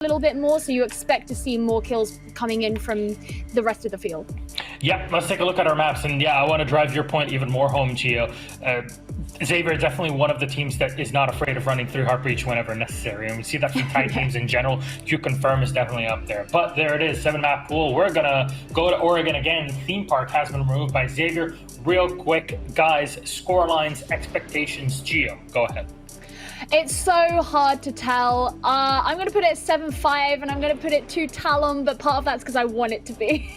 little bit more, so you expect to see more kills coming in from the rest of the field. Yeah, let's take a look at our maps, and yeah, I want to drive your point even more home, Gio. Xavier is definitely one of the teams that is not afraid of running through Heartbreach whenever necessary, and we see that from Thai teams in general. You confirm is definitely up there. But there it is, 7-map pool. We're gonna go to Oregon again. Theme Park has been removed by Xavier. Real quick, guys, score lines, expectations. Gio, go ahead. It's so hard to tell. I'm going to put it at 7-5, and I'm going to put it to Talon, but part of that's because I want it to be.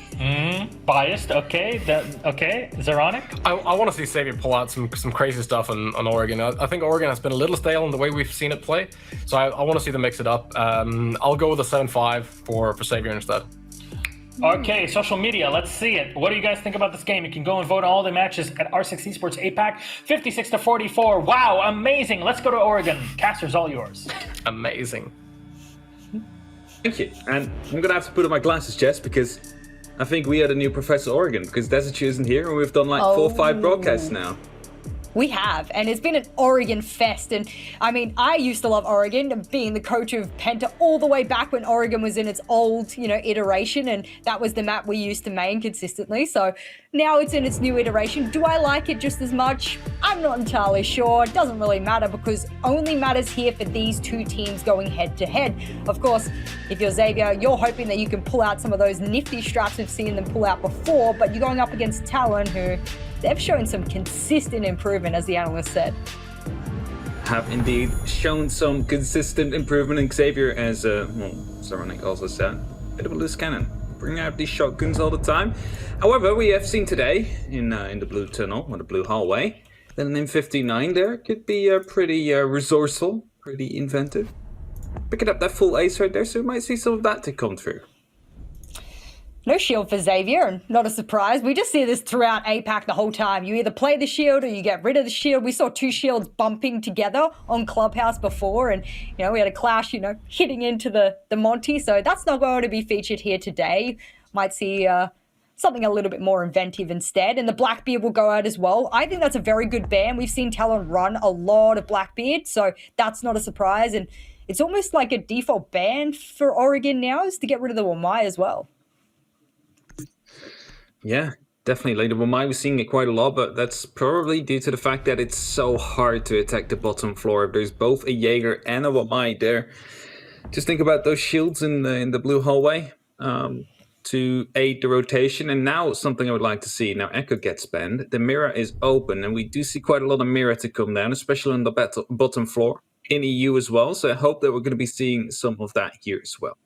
Biased, okay. Okay, Zeronic? I want to see Xavier pull out some crazy stuff on Oregon. I think Oregon has been a little stale in the way we've seen it play, so I want to see them mix it up. I'll go with a 7-5 for Xavier instead. Okay, social media, let's see it. What do you guys think about this game? You can go and vote on all the matches at R6 Esports APAC, 56-44. Wow, amazing. Let's go to Oregon. Casters, all yours. Amazing. Thank you. And I'm going to have to put on my glasses, Jess, because I think we are the new Professor Oregon, because Desichu isn't here, and we've done like 4 or 5 broadcasts now. We have, and it's been an Oregon fest. And I mean, I used to love Oregon, and being the coach of Penta all the way back when Oregon was in its old, iteration, and that was the map we used to main consistently. So now it's in its new iteration. Do I like it just as much? I'm not entirely sure. It doesn't really matter, because only matters here for these two teams going head to head. Of course, if you're Xavier, you're hoping that you can pull out some of those nifty strats we've seen them pull out before, but you're going up against Talon, who they've shown some consistent improvement, as the analyst said. Have indeed shown some consistent improvement in Xavier, as Zeronic also said. Bit of a loose cannon, bring out these shotguns all the time. However, we have seen today in the blue tunnel, or the blue hallway, that an M59 there could be pretty resourceful, pretty inventive. Picking up that full ace right there, so we might see some of that to come through. No shield for Xavier, and not a surprise. We just see this throughout APAC the whole time. You either play the shield or you get rid of the shield. We saw 2 shields bumping together on Clubhouse before, and we had a clash, hitting into the Monty. So that's not going to be featured here today. Might see something a little bit more inventive instead. And the Blackbeard will go out as well. I think that's a very good ban. We've seen Talon run a lot of Blackbeard, so that's not a surprise. And it's almost like a default ban for Oregon now is to get rid of the Wamai as well. Yeah, definitely. Like the Wamai, we're seeing it quite a lot, but that's probably due to the fact that it's so hard to attack the bottom floor. There's both a Jaeger and a Wamai there. Just think about those shields in the blue hallway to aid the rotation. And now something I would like to see. Now Echo gets banned. The mirror is open, and we do see quite a lot of mirror to come down, especially on the bottom floor in EU as well. So I hope that we're going to be seeing some of that here as well.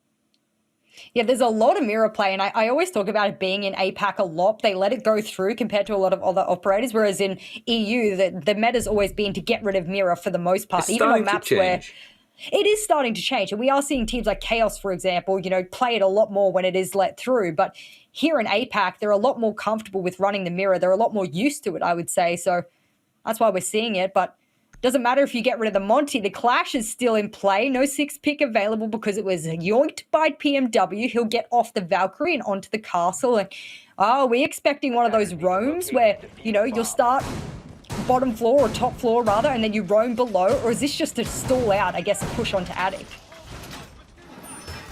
Yeah, there's a lot of mirror play, and I always talk about it being in APAC a lot. They let it go through compared to a lot of other operators, whereas in EU, the meta's always been to get rid of mirror for the most part, even on maps where it is starting to change. And we are seeing teams like Chaos, for example, play it a lot more when it is let through. But here in APAC, they're a lot more comfortable with running the mirror. They're a lot more used to it, I would say. So that's why we're seeing it. But doesn't matter if you get rid of the Monty. The Clash is still in play. No 6-pick available because it was yoinked by PMW. He'll get off the Valkyrie and onto the castle. And are we expecting one of those roams where, you'll start bottom floor or top floor rather, and then you roam below? Or is this just to stall out, I guess, a push onto attic?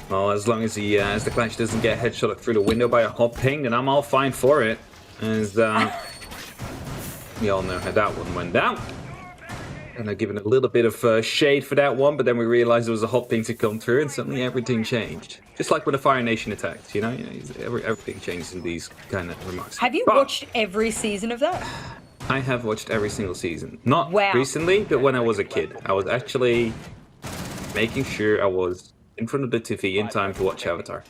Well, as long as the Clash doesn't get headshot through the window by a hot ping, then I'm all fine for it. As we all know how that one went down. And I've given a little bit of shade for that one, but then we realized there was a hot ping to come through, and suddenly everything changed. Just like when the Fire Nation attacked, everything changes in these kind of remarks. Have you watched every season of that? I have watched every single season. Not recently, but when I was a kid. I was actually making sure I was in front of the TV in time to watch Avatar.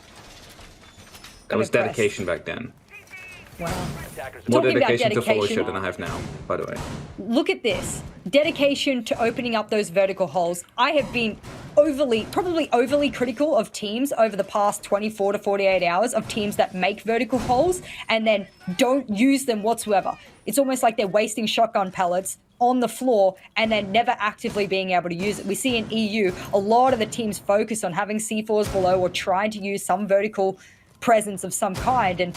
That was dedication back then. Wow. More dedication to follow show than I have now, by the way. Look at this. Dedication to opening up those vertical holes. I have been probably overly critical of teams over the past 24 to 48 hours of teams that make vertical holes and then don't use them whatsoever. It's almost like they're wasting shotgun pellets on the floor and then never actively being able to use it. We see in EU, a lot of the teams focus on having C4s below or trying to use some vertical presence of some kind, and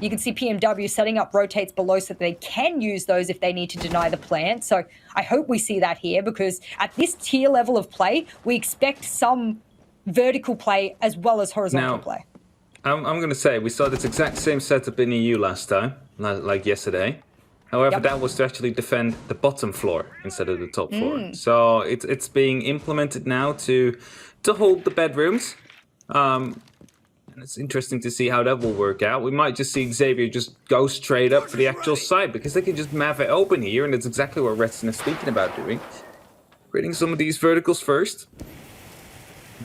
you can see PMW setting up rotates below so that they can use those if they need to deny the plant. So I hope we see that here, because at this tier level of play, we expect some vertical play as well as horizontal Now, play. I'm going to say we saw this exact same setup in EU last time, like yesterday. However, Yep. that was to actually defend the bottom floor instead of the top floor. So it's being implemented now to hold the bedrooms. And it's interesting to see how that will work out. We might just see Xavier just go straight up for the actual site because they can just map it open here, and that's exactly what Redson is speaking about doing. Creating some of these verticals first.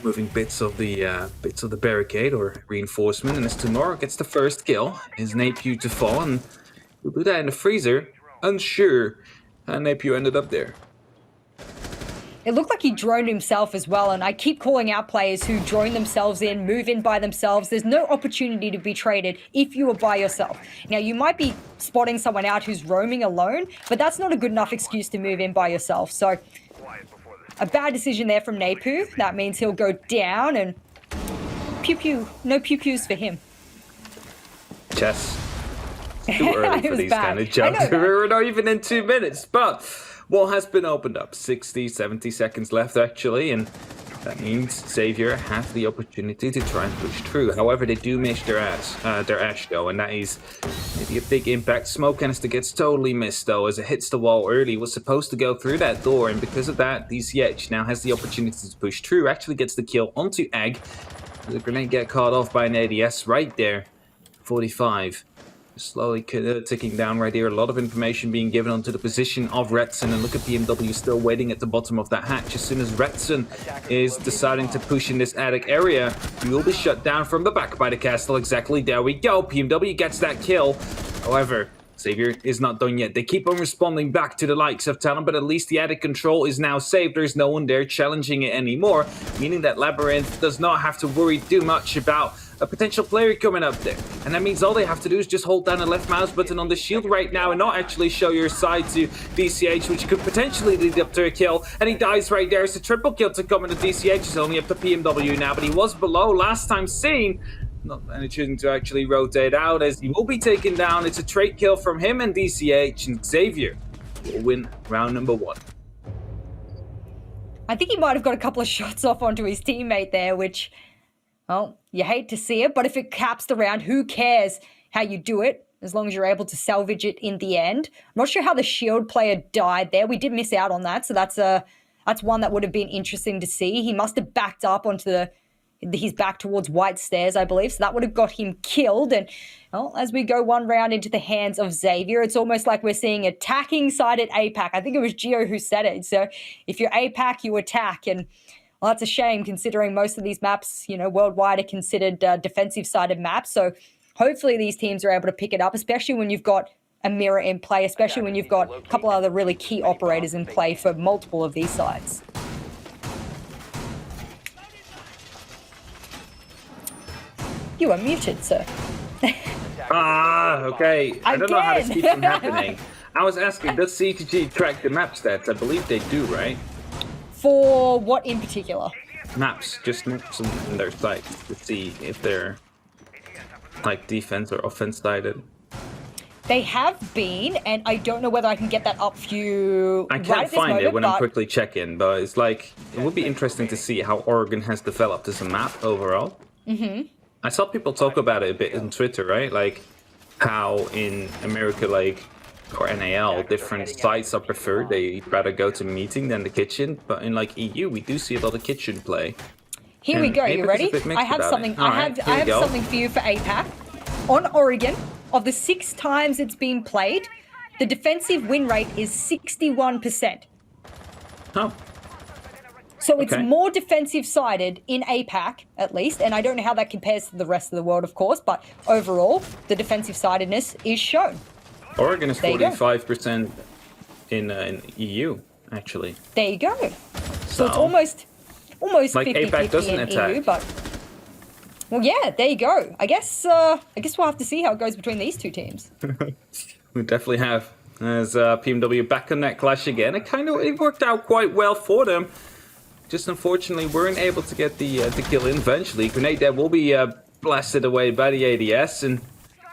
Moving bits of the barricade or reinforcement, and as Tomorrow gets the first kill, is Napier to fall, and we'll do that in the freezer. Unsure how Napier ended up there. It looked like he droned himself as well, and I keep calling out players who drone themselves in, move in by themselves. There's no opportunity to be traded if you are by yourself. Now, you might be spotting someone out who's roaming alone, but that's not a good enough excuse to move in by yourself. So, a bad decision there from Napu. That means he'll go down, and pew-pew. No pew-pews for him. Chess. Too early for was these bad. kind of I jumps. know that. We're not even in 2 minutes, but what has been opened up? 60, 70 seconds left, actually, and that means Xavier have the opportunity to try and push through. However, they do miss their ash though, and that is maybe a big impact. Smoke canister gets totally missed though, as it hits the wall early. It was supposed to go through that door, and because of that, DCH now has the opportunity to push through. Actually gets the kill onto Egg. The grenade get caught off by an ADS right there. 45. Slowly ticking down right here. A lot of information being given onto the position of Redson, and look at BMW still waiting at the bottom of that hatch. As soon as Redson is deciding to push in this attic area, he will be shut down from the back by the castle. Exactly, there we go. BMW gets that kill. However, Xavier is not done yet. They keep on responding back to the likes of Talon, but at least the attic control is now saved. There's no one there challenging it anymore, meaning that Labyrinth does not have to worry too much about a potential player coming up there. And that means all they have to do is just hold down the left mouse button on the shield right now and not actually show your side to DCH, which could potentially lead up to a kill. And he dies right there. It's a triple kill to come, and the DCH is only up to BMW now, but he was below last time seen. Not managing to actually rotate out as he will be taken down. It's a trade kill from him and DCH, and Xavier will win round number 1. I think he might have got a couple of shots off onto his teammate there, which, well, you hate to see it, but if it caps the round, who cares how you do it, as long as you're able to salvage it in the end. I'm not sure how the shield player died there. We did miss out on that, so that's one that would have been interesting to see. He must have backed up onto his back towards White Stairs, I believe, so that would have got him killed. And, well, as we go one round into the hands of Xavier, it's almost like we're seeing attacking side at APAC. I think it was Gio who said it. So if you're APAC, you attack, and well, that's a shame considering most of these maps, worldwide are considered defensive-sided maps. So hopefully these teams are able to pick it up, especially when you've got a mirror in play, especially when you've got a couple other really key operators in play for multiple of these sides. You are muted, sir. Okay. I don't know how this Again. keeps from happening. I was asking, does CTG track the map stats? I believe they do, right? For what in particular? Maps, just maps on their sites to see if they're like defense or offense sided. They have been, and I don't know whether I can get that up for you. I can't right at this find moment, it when but I'm quickly checking, but it's like, it would be interesting to see how Oregon has developed as a map overall. Mm-hmm. I saw people talk about it a bit on Twitter, right? Like how in America, like, or NAL, different sites are preferred. They rather go to meeting than the kitchen. But in like EU, we do see a lot of kitchen play. Here we And go. You APAC is ready? a bit mixed I have about something. it. All right, I here we have go. something for you for APAC. On Oregon, of the 6 times it's been played, the defensive win rate is 61%. Oh, So it's Okay. more defensive-sided in APAC, at least, and I don't know how that compares to the rest of the world, of course, but overall, the defensive-sidedness is shown. Oregon is There you go. 45% in EU, actually. There you go. So it's So- almost Like 50-50 APAC doesn't in attack. EU, but well, yeah, there you go. I guess we'll have to see how it goes between these two teams. We definitely have. As PMW back on that clash again, it worked out quite well for them. Just unfortunately weren't able to get the kill in eventually. Grenade there will be blasted away by the ADS, and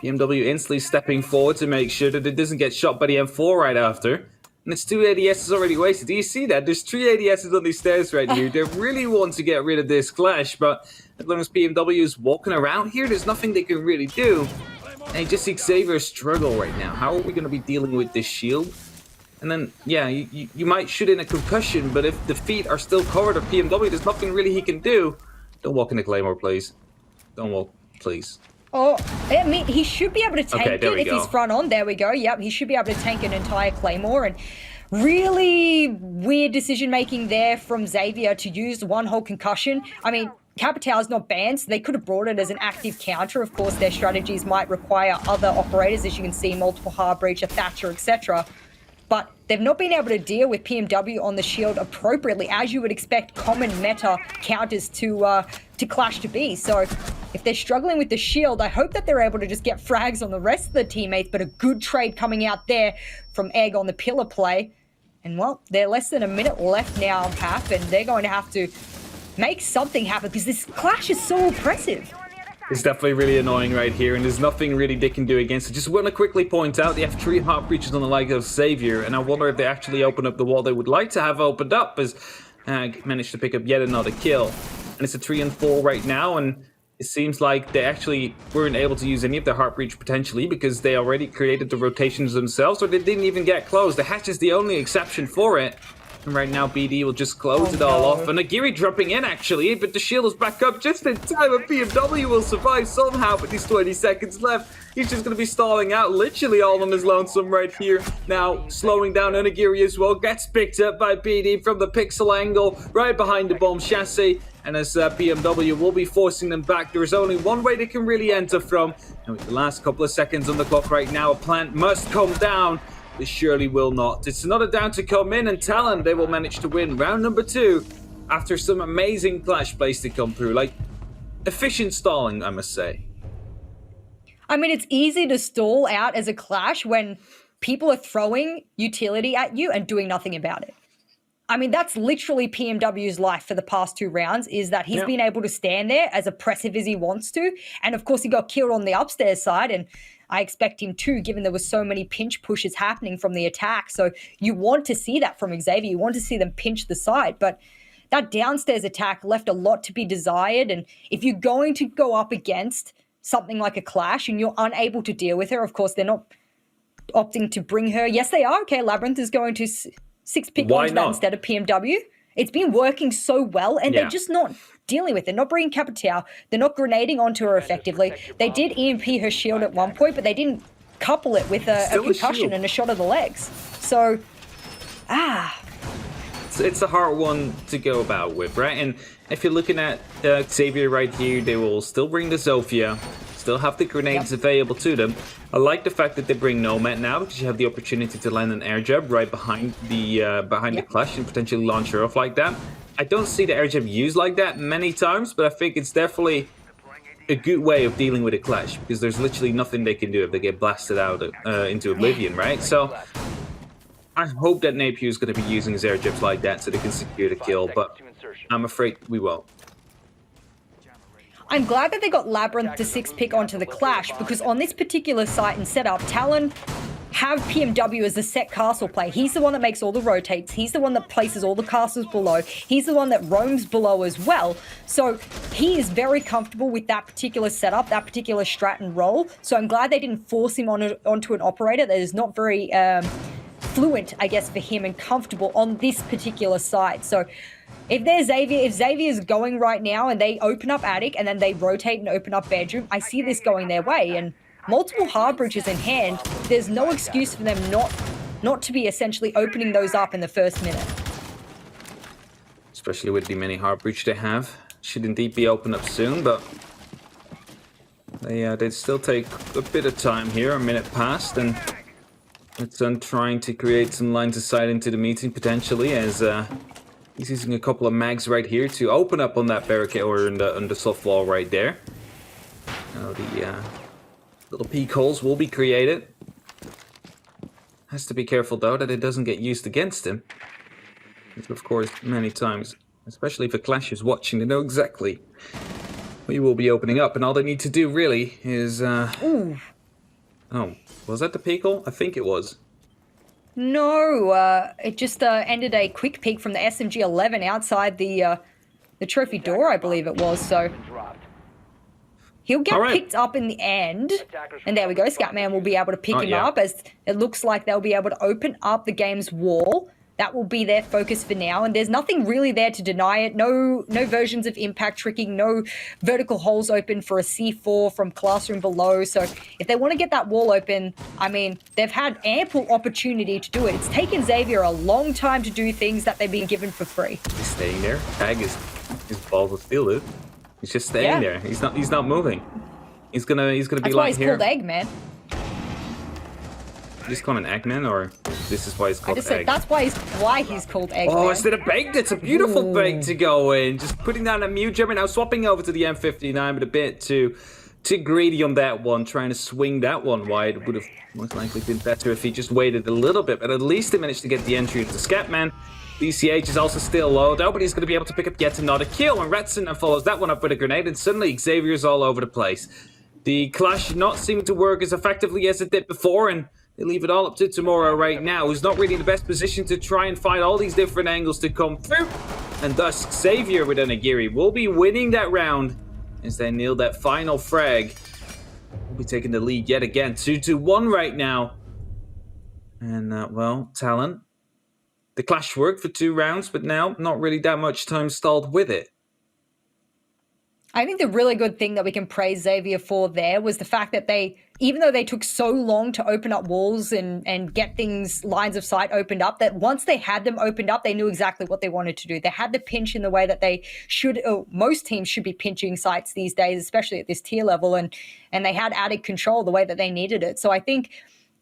BMW instantly stepping forward to make sure that it doesn't get shot by the M4 right after. And it's 2 ADSs already wasted. Do you see that? There's 3 ADSs on these stairs right here. They really want to get rid of this clash, but as long as BMW is walking around here, there's nothing they can really do. And you just see Xavier struggle right now. How are we going to be dealing with this shield? And then, yeah, you might shoot in a concussion, but if the feet are still covered of BMW, there's nothing really he can do. Don't walk in the Claymore, please. Don't walk, please. Oh, I mean, he should be able to tank it if go. he's front on. There we go. Yep, he should be able to tank an entire Claymore. And really weird decision-making there from Xavier to use one whole concussion. I mean, Capitão's not banned, so they could have brought it as an active counter. Of course, their strategies might require other operators, as you can see, multiple Hard Breach, a Thatcher, etc. But they've not been able to deal with PMW on the shield appropriately, as you would expect common meta counters to Clash to be. So if they're struggling with the shield, I hope that they're able to just get frags on the rest of the teammates, but a good trade coming out there from Egg on the pillar play. And well, they're less than a minute left now on PAF, and they're going to have to make something happen because this Clash is so oppressive. It's definitely really annoying right here, and there's nothing really they can do against it. Just want to quickly point out, they have 3 Heart Breaches on the like of Xavier, and I wonder if they actually open up the wall they would like to have opened up, as managed to pick up yet another kill. And it's a 3 and 4 right now, and it seems like they actually weren't able to use any of the Heart Breach potentially because they already created the rotations themselves, or they didn't even get close. The hatch is the only exception for it. And right now, BD will just close it all off. And Agiri dropping in, actually, but the shield is back up just in time. And BMW will survive somehow with these 20 seconds left. He's just going to be stalling out literally all on his lonesome right here. Now, slowing down Onigiri as well. Gets picked up by BD from the pixel angle, right behind the bomb chassis. And as BMW will be forcing them back, there is only one way they can really enter from. And with the last couple of seconds on the clock right now, a plant must come down. This surely will not. It's another down to come in, and Talon, they will manage to win round number 2 after some amazing Clash plays to come through. Like, efficient stalling, I must say. I mean, it's easy to stall out as a Clash when people are throwing utility at you and doing nothing about it. I mean, that's literally PMW's life for the past 2 rounds, is that he's been able to stand there as oppressive as he wants to. And of course, he got killed on the upstairs side, and I expect him to, given there was so many pinch pushes happening from the attack. So you want to see that from Xavier. You want to see them pinch the side. But that downstairs attack left a lot to be desired. And if you're going to go up against something like a Clash and you're unable to deal with her, of course, they're not opting to bring her. Yes, they are. Okay, Labyrinth is going to 6-pick onto that instead of PMW. It's been working so well, and they're just not dealing with it. Not bringing Capitão. They're not grenading onto her effectively. They did EMP her shield at one point, but they didn't couple it with a concussion and a shot of the legs. So, It's a hard one to go about with, right? And if you're looking at Xavier right here, they will still bring the Zofia, still have the grenades available to them. I like the fact that they bring Nomad now, because you have the opportunity to land an air jab right behind the the Clash and potentially launch her off like that. I don't see the air jab used like that many times, but I think it's definitely a good way of dealing with a Clash, because there's literally nothing they can do if they get blasted out into oblivion, right? So I hope that Napier is going to be using his air jabs like that so they can secure the kill, but I'm afraid we won't. I'm glad that they got Labyrinth to 6-pick onto the Clash, because on this particular site and setup, Talon have PMW as the set castle play. He's the one that makes all the rotates. He's the one that places all the castles below. He's the one that roams below as well. So he is very comfortable with that particular setup, that particular strat and role. So I'm glad they didn't force him onto an operator that is not very fluent, I guess, for him and comfortable on this particular site. So if Xavier's going right now and they open up attic and then they rotate and open up bedroom, I see this going their way. And multiple hard breaches in hand, there's no excuse for them not to be essentially opening those up in the first minute. Especially with the many hard breach they have. Should indeed be opened up soon, but they still take a bit of time here, a minute past, and it's them trying to create some lines of sight into the meeting potentially, as he's using a couple of mags right here to open up on that barricade or on the soft wall right there. Now the little peek holes will be created. Has to be careful though that it doesn't get used against him. Because of course many times, especially if a Clash is watching, they know exactly what you will be opening up, and all they need to do really is oh, was that the peek hole? I think it was. No, it just ended a quick peek from the SMG-11 outside the trophy door, I believe it was. So he'll get picked up in the end. And there we go. Scatman will be able to pick him up, as it looks like they'll be able to open up the game's wall. That will be their focus for now, and there's nothing really there to deny it. No versions of impact tricking, no vertical holes open for a C4 from Classroom below. So if they want to get that wall open, I mean, they've had ample opportunity to do it. It's taken Xavier a long time to do things that they've been given for free. He's staying there. Tag is his balls of steel, dude. He's just staying there. He's not moving. He's gonna be That's like why he's here. called Eggman. Is this called an Eggman, or this is why it's called I just said Egg? that's why he's called Eggman. Oh, instead of baked, it's a beautiful bake to go in. Just putting down a mute jumper. Now swapping over to the M59, but a bit too greedy on that one. Trying to swing that one wide. Would have most likely been better if he just waited a little bit, but at least he managed to get the entry into Scatman. DCH is also still low. Nobody's going to be able to pick up yet another kill, and Redson then follows that one up with a grenade, and suddenly Xavier's all over the place. The clash not seeming to work as effectively as it did before, and they leave it all up to Tomorrow right now, who's not really in the best position to try and find all these different angles to come through. And thus, Xavier with Onigiri will be winning that round as they nail that final frag. We'll be taking the lead yet again, 2-1 right now. And, well, Talon. The clash worked for 2 rounds, but now not really that much time stalled with it. I think the really good thing that we can praise Xavier for there was the fact that they, even though they took so long to open up walls and get things, lines of sight opened up, that once they had them opened up, they knew exactly what they wanted to do. They had the pinch in the way that they should, most teams should be pinching sites these days, especially at this tier level, and they had added control the way that they needed it. So I think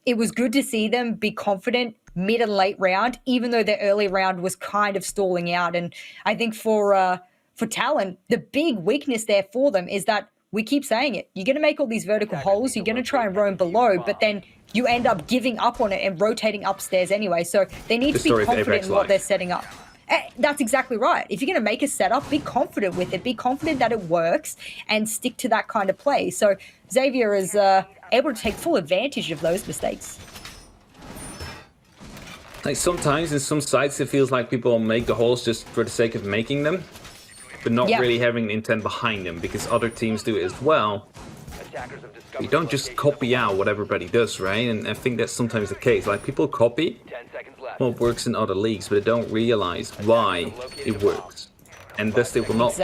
it was good to see them be confident mid and late round, even though their early round was kind of stalling out. And I think for Talon, the big weakness there for them is that we keep saying it. You're going to make all these vertical holes. You're going to try and roam below, but then you end up giving up on it and rotating upstairs anyway. So they need to be confident in what they're setting up. That's exactly right. If you're going to make a setup, be confident with it. Be confident that it works and stick to that kind of play. So Xavier is able to take full advantage of those mistakes. Like sometimes in some sites, it feels like people make the holes just for the sake of making them, but not really having an intent behind them, because other teams do it as well. You don't just copy out what everybody does, right? And I think that's sometimes the case. Like people copy what works in other leagues, but they don't realize why it works. And thus they will not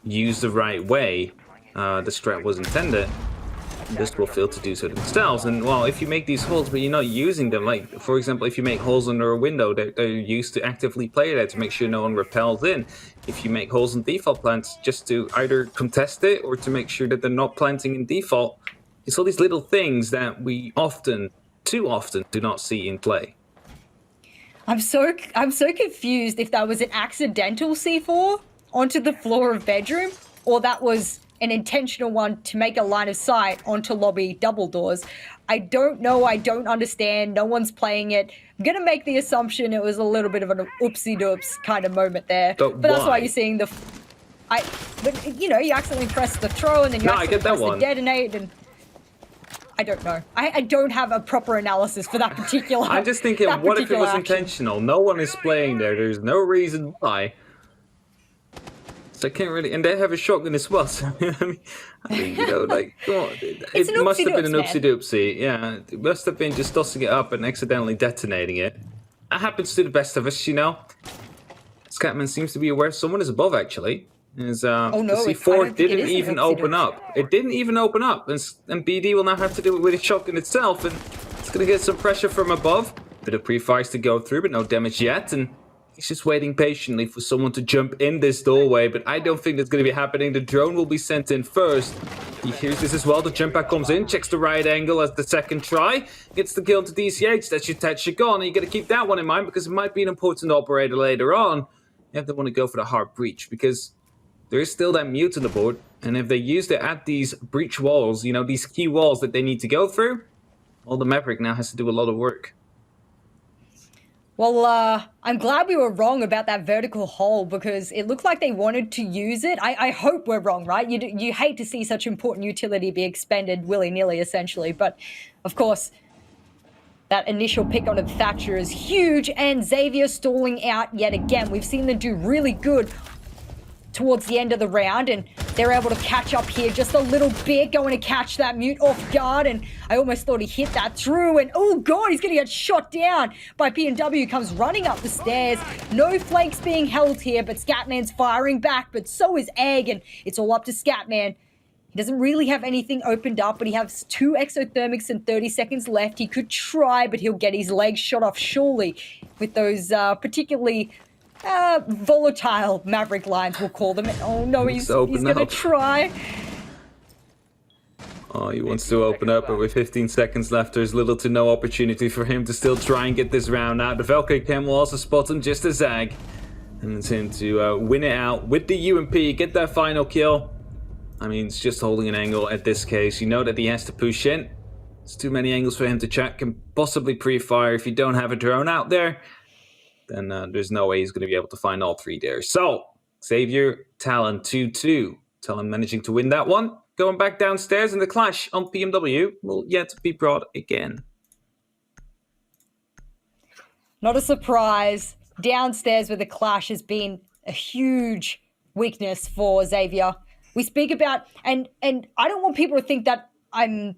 use the right way the strat was intended. This will fail to do so themselves. And well, if you make these holes but you're not using them, like for example, if you make holes under a window, they're used to actively play that to make sure no one repels in. If you make holes in default plants just to either contest it or to make sure that they're not planting in default, it's all these little things that we too often do not see in play. I'm so confused if that was an accidental C4 onto the floor of bedroom, or that was an intentional one to make a line of sight onto lobby double doors. I don't know. I don't understand. No one's playing it. I'm going to make the assumption it was a little bit of an oopsie-doops kind of moment there. But that's why you're seeing the... But, you know, you accidentally press the throw and then you accidentally press the detonate and... I don't know. I don't have a proper analysis for that particular... I'm just thinking, what if it was intentional? No one is playing there. There's no reason why. So I can't really, and they have a shotgun as well. So I mean, you know, like, come on. It must have been an oopsie doopsie. Yeah, it must have been just tossing it up and accidentally detonating it. That happens to the best of us, you know. Scatman seems to be aware someone is above. Actually, is oh no, the C4 didn't even open up. It didn't even open up, and BD will now have to do it with a shotgun itself, and it's gonna get some pressure from above. Bit of pre-fires to go through, but no damage yet, and he's just waiting patiently for someone to jump in this doorway, but I don't think that's going to be happening. The drone will be sent in first. He hears this as well. The jump back comes in, checks the right angle as the second try. Gets the kill to DCH. That's your Tetsuya gun. And you got to keep that one in mind because it might be an important operator later on. You have to want to go for the hard breach because there is still that mute on the board. And if they use it at these breach walls, you know, these key walls that they need to go through, well, the Maverick now has to do a lot of work. Well, I'm glad we were wrong about that vertical hole because it looked like they wanted to use it. I hope we're wrong, right? You hate to see such important utility be expended willy-nilly, essentially. But, of course, That initial pick on Thatcher is huge, and Xavier stalling out yet again. We've seen them do really good towards the end of the round, and they're able to catch up here just a little bit, going to catch that Mute off guard, and I almost thought he hit that through, and oh god, he's going to get shot down by PMW, comes running up the stairs. No flanks being held here, but Scatman's firing back, but so is Egg, and it's all up to Scatman. He doesn't really have anything opened up, but he has 2 exothermics and 30 seconds left. He could try, but he'll get his legs shot off surely with those particularly volatile Maverick lines, we'll call them. Oh no, he's going to try. Oh, he wants to open up, but with 15 seconds left, there's little to no opportunity for him to still try and get this round out. The Valkyrie Cam will also spot him just as Zag. And it's him to win it out with the UMP, get that final kill. I mean, it's just holding an angle at this case. You know that he has to push in. It's too many angles for him to check and possibly pre-fire. If you don't have a drone out there, then there's no way he's going to be able to find all 3 there. So, Xavier, Talon 2-2. Talon managing to win that one. Going back downstairs, and the clash on PMW will yet be brought again. Not a surprise. Downstairs with the clash has been a huge weakness for Xavier. We speak about, and I don't want people to think that I'm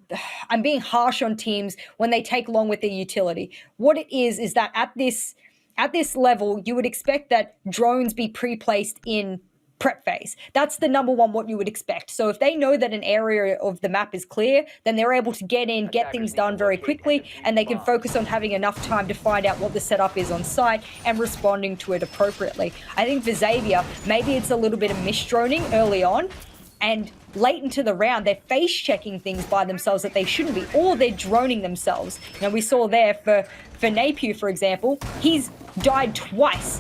being harsh on teams when they take long with their utility. What it is that at this level, you would expect that drones be pre-placed in prep phase. That's the number one what you would expect. So if they know that an area of the map is clear, then they're able to get in, get things done very quickly, and they can focus on having enough time to find out what the setup is on site and responding to it appropriately. I think for Xavier, maybe it's a little bit of misdroning early on, and late into the round, they're face checking things by themselves that they shouldn't be, or they're droning themselves. You know, we saw there for Napier, for example, he's died twice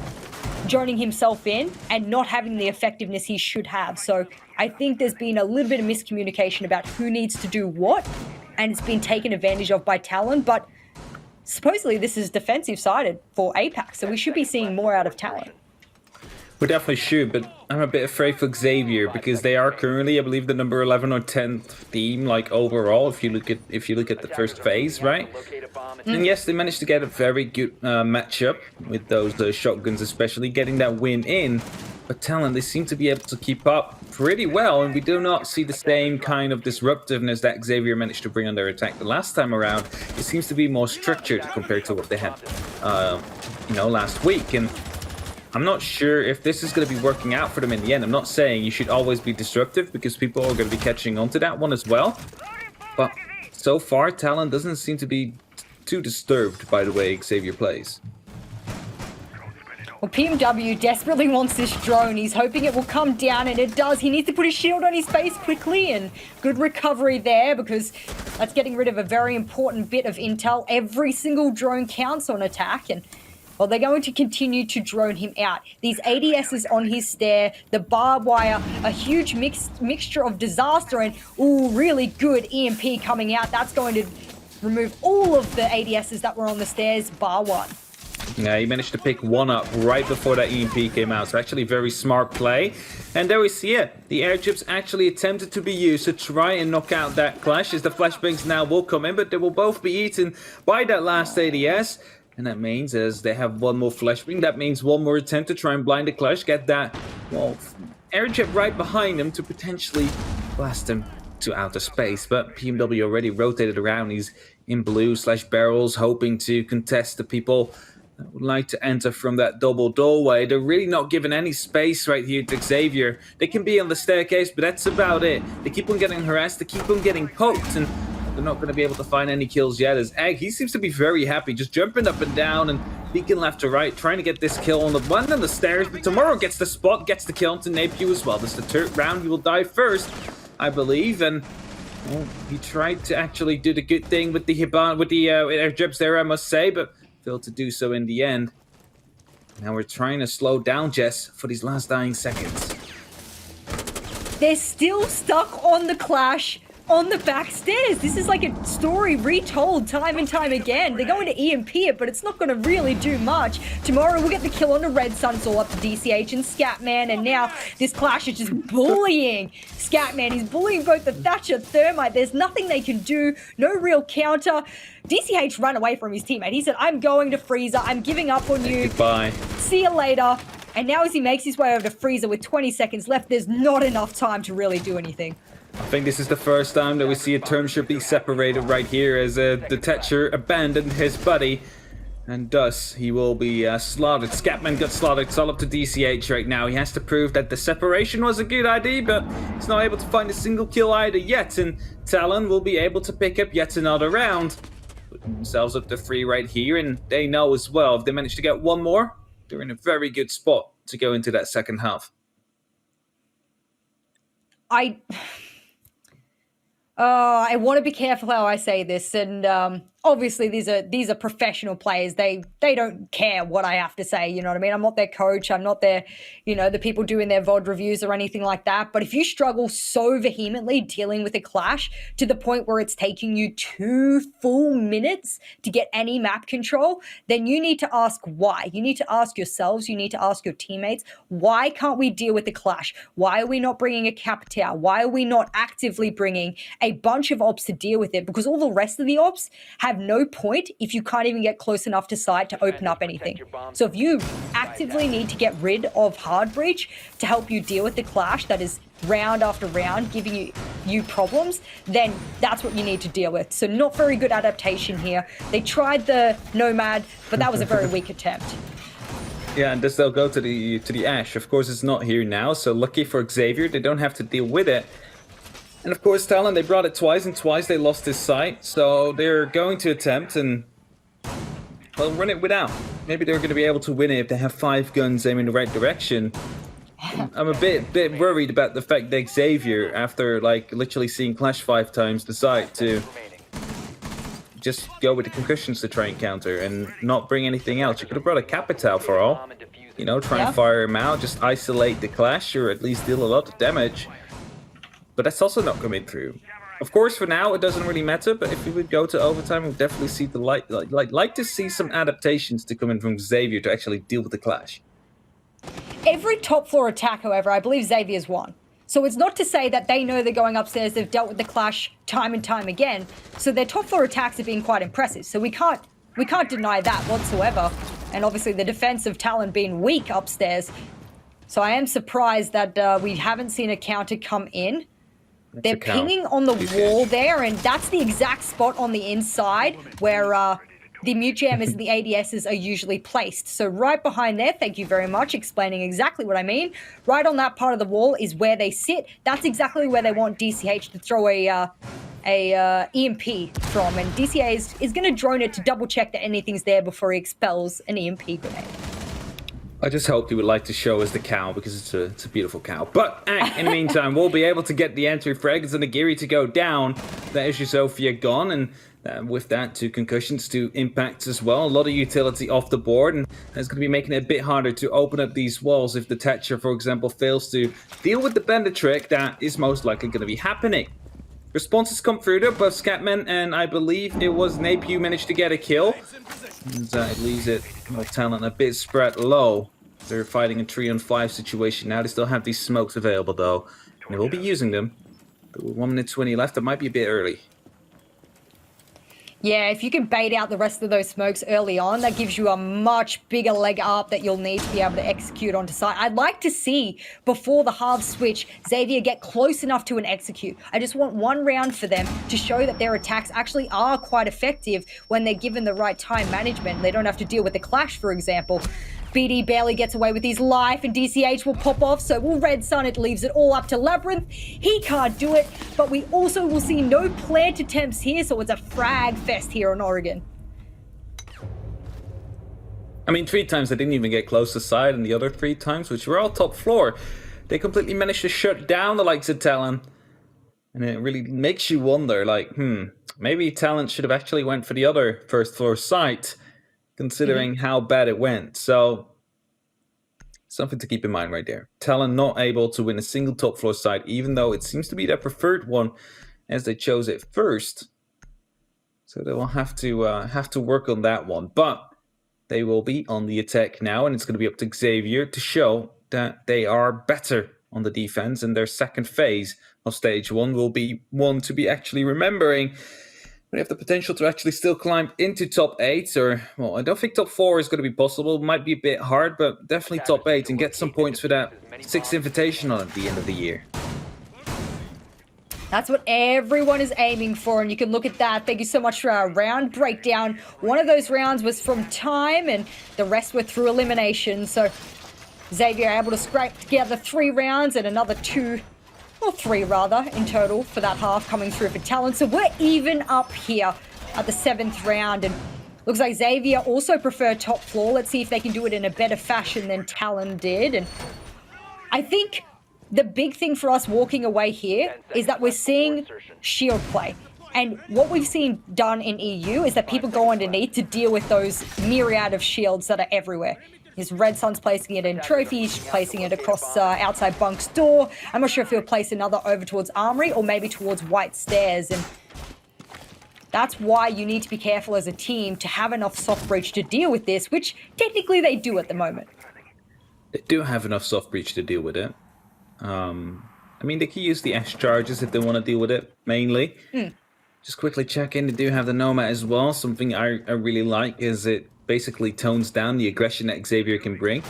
droning himself in and not having the effectiveness he should have. So I think there's been a little bit of miscommunication about who needs to do what, and it's been taken advantage of by Talon, but supposedly this is defensive sided for APAC, so we should be seeing more out of Talon. We definitely should, but I'm a bit afraid for Xavier because they are currently, I believe, the number 11 or 10th team, like overall. If you look at the first phase, right? And yes, they managed to get a very good matchup with those shotguns, especially getting that win in. But Talon, they seem to be able to keep up pretty well, and we do not see the same kind of disruptiveness that Xavier managed to bring on their attack the last time around. It seems to be more structured compared to what they had, last week. And I'm not sure if this is going to be working out for them in the end. I'm not saying you should always be disruptive because people are going to be catching on to that one as well. But so far, Talon doesn't seem to be too disturbed by the way Xavier plays. Well, PMW desperately wants this drone. He's hoping it will come down, and it does. He needs to put his shield on his face quickly, and good recovery there because that's getting rid of a very important bit of intel. Every single drone counts on attack, and well, they're going to continue to drone him out. These ADSs on his stair, the barbed wire, a huge mixture of disaster, and ooh, really good EMP coming out. That's going to remove all of the ADSs that were on the stairs, bar one. Yeah, he managed to pick one up right before that EMP came out. So actually very smart play. And there we see it. The air chips actually attempted to be used to try and knock out that clash, as the flashbangs now will come in, but they will both be eaten by that last ADS. And that means as they have one more flashbang, that means one more attempt to try and blind the clash, get that, well, air chip right behind him to potentially blast him to outer space. But PMW already rotated around. He's in blue/barrels, hoping to contest the people that would like to enter from that double doorway. They're really not giving any space right here to Xavier. They can be on the staircase, but that's about it. They keep on getting harassed, they keep on getting poked, and they're not going to be able to find any kills yet. As Egg, he seems to be very happy, just jumping up and down and peeking left to right, trying to get this kill on the one on the stairs. But Tomorrow gets the spot, gets the kill onto Napier as well. This is the third round. He will die first, I believe, and well, he tried to actually do the good thing with the air jibs there, I must say, but failed to do so in the end. Now we're trying to slow down Jess for these last dying seconds. They're still stuck on the clash. on the back stairs. This is like a story retold time and time again. They're going to EMP it, but it's not going to really do much. Tomorrow we'll get the kill on the Red Sun. It's all up to DCH and Scatman, and now this Clash is just bullying Scatman. He's bullying both the Thatcher, Thermite. There's nothing they can do, no real counter. DCH ran away from his teammate. He said, I'm going to Freezer. I'm giving up on you. Goodbye. See you later. And now as he makes his way over to Freezer with 20 seconds left, there's not enough time to really do anything. I think this is the first time that we see a Termshire be separated right here as the Thatcher abandoned his buddy. And thus, he will be slaughtered. Scatman got slaughtered. It's all up to DCH right now. He has to prove that the separation was a good idea, but he's not able to find a single kill either yet. And Talon will be able to pick up yet another round. Putting themselves up to 3 right here, and they know as well, if they manage to get one more, they're in a very good spot to go into that second half. I want to be careful how I say this, and obviously these are professional players. They don't care what I have to say, you know what I mean? I'm not their coach. I'm not their, the people doing their VOD reviews or anything like that. But if you struggle so vehemently dealing with a Clash to the point where it's taking you 2 full minutes to get any map control, then you need to ask why. You need to ask yourselves, you need to ask your teammates, why can't we deal with the Clash? Why are we not bringing a Capitao? Why are we not actively bringing a bunch of ops to deal with it? Because all the rest of the ops have no point if you can't even get close enough to site to open up anything. So if you actively need to get rid of hard breach to help you deal with the Clash that is round after round giving you problems, then that's what you need to deal with. So not very good adaptation here. They tried the Nomad, but that was a very weak attempt. Yeah, and this they'll go to the Ash. Of course, it's not here now, so lucky for Xavier, they don't have to deal with it. And of course, Talon, they brought it twice, and twice they lost this site. So they're going to attempt and, well, run it without. Maybe they're going to be able to win it if they have 5 guns aiming in the right direction. I'm a bit worried about the fact that Xavier, after like literally seeing Clash 5 times, decide to just go with the concussions to try and counter and not bring anything else. You could have brought a Capitao for all. Try and fire him out, just isolate the Clash, or at least deal a lot of damage. But that's also not coming through. Of course, for now, it doesn't really matter, but if we would go to overtime, we'll definitely see the like to see some adaptations to come in from Xavier to actually deal with the Clash. Every top floor attack, however, I believe Xavier's won. So it's not to say that they know they're going upstairs, they've dealt with the Clash time and time again. So their top floor attacks have been quite impressive. So we can't deny that whatsoever. And obviously the defense of Talon being weak upstairs. So I am surprised that we haven't seen a counter come in. They're pinging on the wall there, and that's the exact spot on the inside where the mute jammers and the ADSs are usually placed. So right behind there, thank you very much, explaining exactly what I mean. Right on that part of the wall is where they sit. That's exactly where they want DCH to throw a EMP from, and DCH is going to drone it to double check that anything's there before he expels an EMP grenade. I just hoped he would like to show us the cow, because it's a beautiful cow. But in the meantime, we'll be able to get the entry frags and the Giri to go down. That is your Sophia gone, and with that, 2 concussions, 2 impacts as well. A lot of utility off the board, and that's going to be making it a bit harder to open up these walls if the Thatcher, for example, fails to deal with the Bender trick that is most likely going to be happening. Responses come through there, both Scatman and I believe it was Nape managed to get a kill. And it leaves it, Talon a bit spread low. They're fighting a 3-on-5 situation now. They still have these smokes available though, and they will be using them. But with 1 minute 20 left, that might be a bit early. Yeah, if you can bait out the rest of those smokes early on, that gives you a much bigger leg up that you'll need to be able to execute onto site. I'd like to see, before the half switch, Xavier get close enough to an execute. I just want 1 round for them to show that their attacks actually are quite effective when they're given the right time management. They don't have to deal with the Clash, for example. BD barely gets away with his life, and DCH will pop off, so will Red Sun. It leaves it all up to Labyrinth. He can't do it, but we also will see no plant attempts here, so it's a frag fest here in Oregon. I mean, 3 times they didn't even get close to side, and the other 3 times, which were all top floor, they completely managed to shut down the likes of Talon. And it really makes you wonder, like, maybe Talon should have actually went for the other first floor site, considering how bad it went. So, something to keep in mind right there. Talon not able to win a single top floor site, even though it seems to be their preferred one. as they chose it first. So they will have to work on that one. But they will be on the attack now, and it's going to be up to Xavier to show that they are better on the defense, and their second phase of stage 1 will be one to be actually remembering. We have the potential to actually still climb into top 8, or, well, I don't think top 4 is going to be possible. It might be a bit hard, but definitely top 8 and get some points for that 6th Invitational at the end of the year. That's what everyone is aiming for, and you can look at that. Thank you so much for our round breakdown. One of those rounds was from time, and the rest were through elimination. So Xavier able to scrape together 3 rounds and another 2, or 3 rather, in total for that half coming through for Talon. So we're even up here at the 7th round, and looks like Xavier also prefer top floor. Let's see if they can do it in a better fashion than Talon did. And I think the big thing for us walking away here is that we're seeing shield play. And what we've seen done in EU is that people go underneath to deal with those myriad of shields that are everywhere. His Red Sun's placing it in trophies, placing it across outside Bunk's door. I'm not sure if he'll place another over towards Armory or maybe towards White Stairs. And that's why you need to be careful as a team to have enough soft breach to deal with this, which technically they do at the moment. They do have enough soft breach to deal with it. I mean, they can use the Ash charges if they want to deal with it, mainly. Just quickly check in, they do have the Nomad as well. Something I really like is it basically tones down the aggression that Xavier can bring.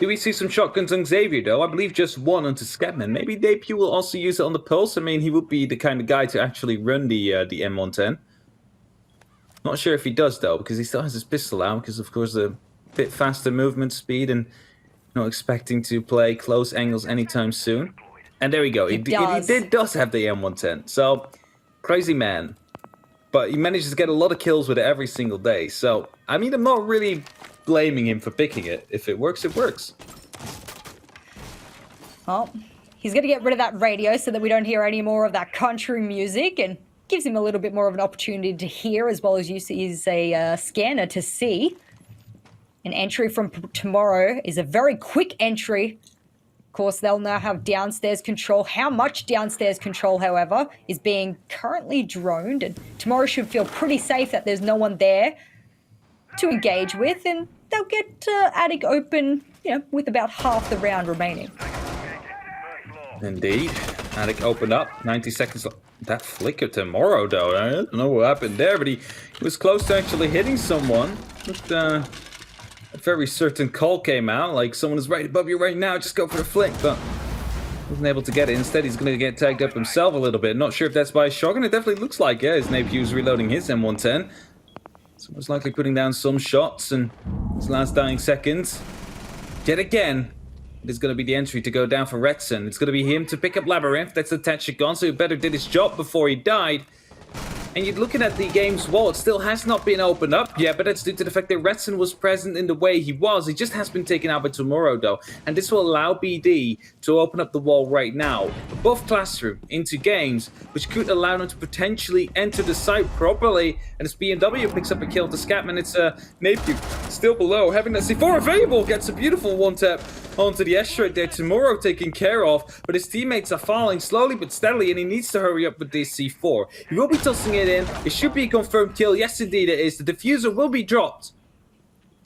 Do we see some shotguns on Xavier, though? I believe just one onto Scatman. Maybe Debut will also use it on the Pulse. I mean, he would be the kind of guy to actually run the M110. Not sure if he does, though, because he still has his pistol out, because, of course, a bit faster movement speed and not expecting to play close angles anytime soon. And there we go. He does have the M110. So, crazy man. But he manages to get a lot of kills with it every single day. So, I mean, I'm not really blaming him for picking it. If it works, it works. Well, he's going to get rid of that radio so that we don't hear any more of that country music, and gives him a little bit more of an opportunity to hear, as well as use a scanner to see. An entry from tomorrow is a very quick entry. Of course, they'll now have downstairs control. How much downstairs control, however, is being currently droned. And tomorrow should feel pretty safe that there's no one there to engage with. And they'll get attic open, with about half the round remaining. Indeed. Attic opened up. 90 seconds left. That flicker tomorrow, though. I don't know what happened there, but he was close to actually hitting someone. But, a very certain call came out, like someone is right above you right now, just go for the flick, but wasn't able to get it. Instead, he's going to get tagged up himself a little bit. Not sure if that's by a shotgun. It definitely looks like it, as Napiew's reloading his M110. So most likely putting down some shots in his last dying seconds. Yet again, it is going to be the entry to go down for Redson. It's going to be him to pick up Labyrinth. That's the Tatcha gun, so he better did his job before he died. And you're looking at the game's wall, it still has not been opened up yet, but that's due to the fact that Redson was present in the way he was. He just has been taken out by Tomorrow, though. And this will allow BD to open up the wall right now, above Classroom, into games, which could allow them to potentially enter the site properly. And as BMW picks up a kill to Scatman, it's Napier still below, having that C4 available, gets a beautiful one-tap onto the S right there. Tomorrow taken care of, but his teammates are falling slowly but steadily, and he needs to hurry up with this C4. He will be tossing it in. It should be a confirmed kill. Yes, indeed it is. The diffuser will be dropped.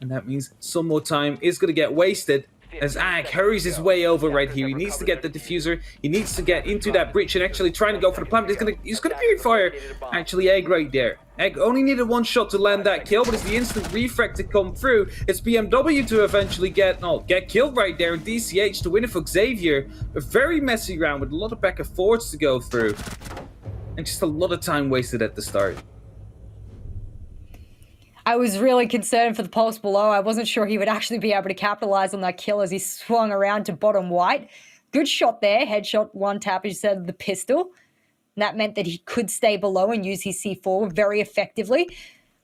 And that means some more time is going to get wasted as Ag hurries his way over right here. He needs to get the diffuser. He needs to get into that breach and actually trying to go for the plant. He's going to purify actually Egg right there. Egg only needed one shot to land that kill, but it's the instant refrag to come through. It's BMW to eventually get killed right there, and DCH to win it for Xavier. A very messy round with a lot of back and forths to go through. And just a lot of time wasted at the start. I was really concerned for the Pulse below. I wasn't sure he would actually be able to capitalize on that kill as he swung around to bottom white. Good shot there. Headshot, one tap, as you said, the pistol. And that meant that he could stay below and use his C4 very effectively.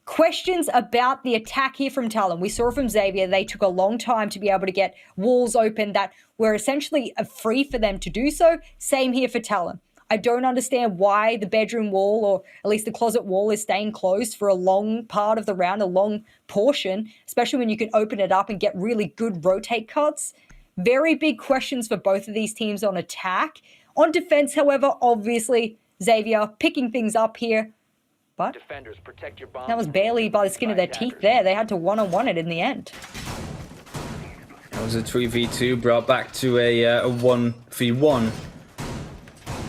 Questions about the attack here from Talon. We saw from Xavier, they took a long time to be able to get walls open that were essentially free for them to do so. Same here for Talon. I don't understand why the bedroom wall, or at least the closet wall, is staying closed for a long part of the round, a long portion, especially when you can open it up and get really good rotate cuts. Very big questions for both of these teams on attack. On defense, however, obviously, Xavier picking things up here. But Defenders, protect your bomb. that was barely by the skin of their teeth there. They had to one-on-one it in the end. That was a 3v2 brought back to a 1v1.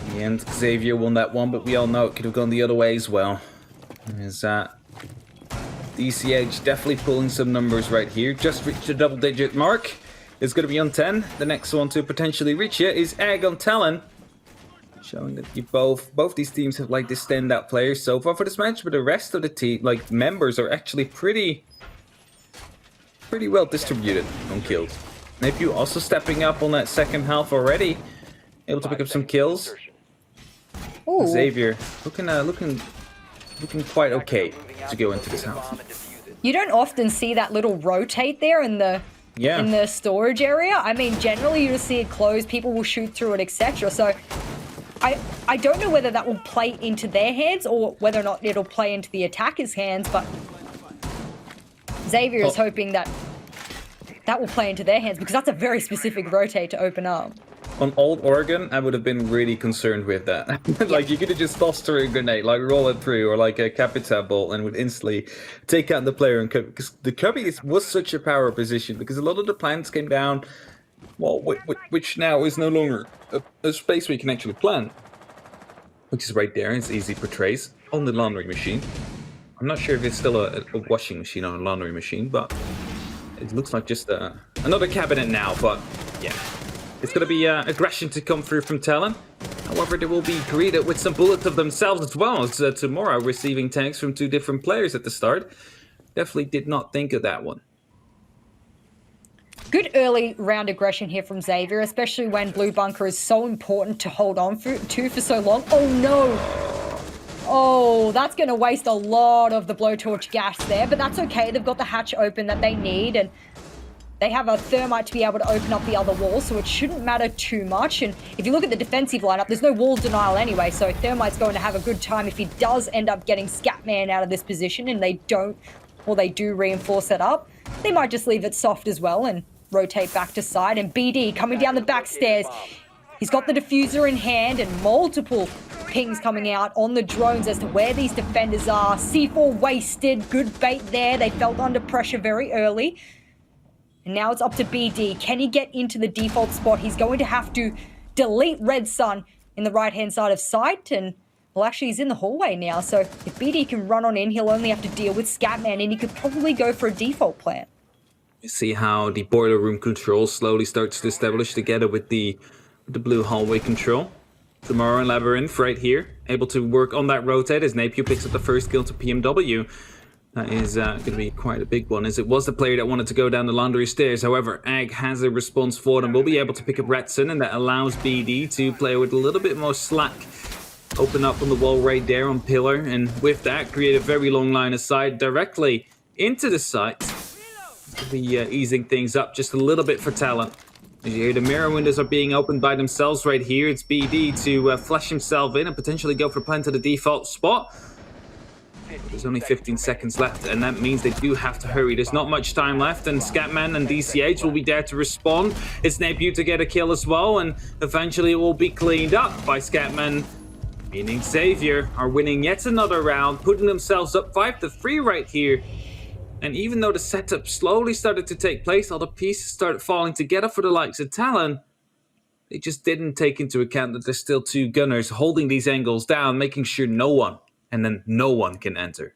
In the end, Xavier won that one, but we all know it could have gone the other way as well. There's DCH definitely pulling some numbers right here. Just reached the double-digit mark. It's going to be on 10. The next one to potentially reach it is Egg on Talon. Showing that you both these teams have like this standout players so far for this match, but the rest of the team, like members, are actually pretty well distributed on kills. Napiu also stepping up on that second half already, able to pick up some kills. Ooh. Xavier looking quite okay to go into this half. You don't often see that little rotate there in the storage area. I mean, generally you just see it close, people will shoot through it, etc. So I don't know whether that will play into their hands or whether or not it'll play into the attacker's hands, but Xavier is hoping that will play into their hands because that's a very specific rotate to open up. On Old Oregon, I would have been really concerned with that. Like, you could have just tossed through a grenade, like roll it through, or like a Capita bolt, and would instantly take out the player. And because the Cubby was such a power position, because a lot of the plants came down, well, which now is no longer a space where you can actually plant. Which is right there, it's easy for trace on the laundry machine. I'm not sure if it's still a washing machine on a laundry machine, but it looks like just another cabinet now, but yeah. It's going to be aggression to come through from Talon. However, they will be greeted with some bullets of themselves as well. As tomorrow receiving tanks from two different players at the start. Definitely did not think of that one. Good early round aggression here from Xavier, especially when Blue Bunker is so important to hold on to for so long. Oh no! Oh, that's going to waste a lot of the blowtorch gas there, but that's okay. They've got the hatch open that they need, and they have a thermite to be able to open up the other wall, so it shouldn't matter too much. And if you look at the defensive lineup, there's no wall denial anyway, so Thermite's going to have a good time if he does end up getting Scatman out of this position and they do reinforce it up. They might just leave it soft as well and rotate back to side. And BD coming down the back stairs. He's got the diffuser in hand and multiple pings coming out on the drones as to where these defenders are. C4 wasted, good bait there. They felt under pressure very early. And now it's up to BD. Can he get into the default spot? He's going to have to delete Red Sun in the right-hand side of sight. And, well, actually, he's in the hallway now. So if BD can run on in, he'll only have to deal with Scatman, and he could probably go for a default plan. You see how the boiler room control slowly starts to establish together with the blue hallway control. Tomorrow in Labyrinth right here, able to work on that rotate as Napier picks up the first kill to PMW. That is going to be quite a big one, as it was the player that wanted to go down the laundry stairs. However, Ag has a response for them. Will be able to pick up Retson, and that allows BD to play with a little bit more slack. Open up on the wall right there on Pillar, and with that, create a very long line of sight directly into the site. Be easing things up just a little bit for Talon. As you hear, the mirror windows are being opened by themselves right here. It's BD to flush himself in and potentially go for plant to the default spot. There's only 15 seconds left, and that means they do have to hurry. There's not much time left, and Scatman and DCH will be there to respond. It's Napier to get a kill as well, and eventually it will be cleaned up by Scatman. Meaning Xavier are winning yet another round, putting themselves up 5-3 right here. And even though the setup slowly started to take place, all the pieces started falling together for the likes of Talon, they just didn't take into account that there's still two gunners holding these angles down, making sure no one can enter.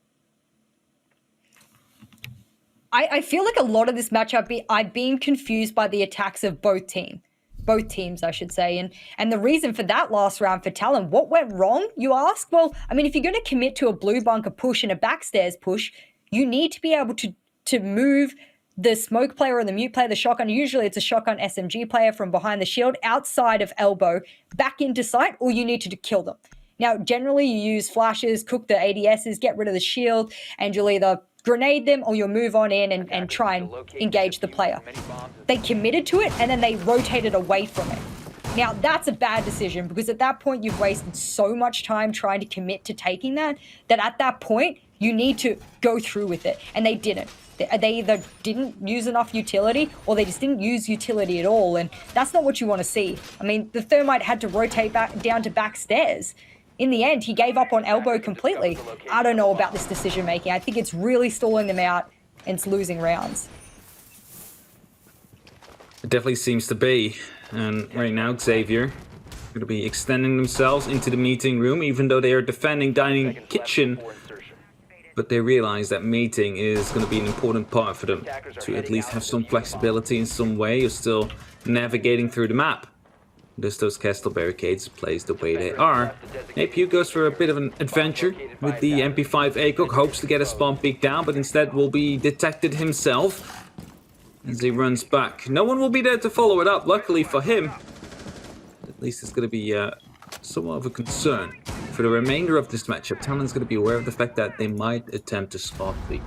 I feel like a lot of this matchup, I've been confused by the attacks of both teams, I should say. And the reason for that last round for Talon, what went wrong, you ask? Well, I mean, if you're going to commit to a blue bunker push and a backstairs push, you need to be able to move the smoke player or the mute player, the shotgun. Usually it's a shotgun SMG player from behind the shield, outside of elbow, back into sight, or you need to kill them. Now, generally you use flashes, cook the ADSs, get rid of the shield, and you'll either grenade them or you'll move on in and try and engage the player. They committed to it and then they rotated away from it. Now, that's a bad decision because at that point you've wasted so much time trying to commit to taking that at that point you need to go through with it, and they didn't. They either didn't use enough utility or they just didn't use utility at all, and that's not what you want to see. I mean, the Thermite had to rotate back down to backstairs. in the end, he gave up on elbow completely. I don't know about this decision making. I think it's really stalling them out and it's losing rounds. It definitely seems to be. And right now, Xavier going to be extending themselves into the meeting room, even though they are defending dining kitchen. But they realize that meeting is going to be an important part for them to at least have some flexibility in some way of still navigating through the map. Just those castle barricades placed the way they are. APU goes for a bit of an adventure with the MP5 ACOG, hopes to get a spawn peek down, but instead will be detected himself as he runs back. No one will be there to follow it up, luckily for him. At least it's going to be somewhat of a concern. For the remainder of this matchup, Talon's going to be aware of the fact that they might attempt a spot peek.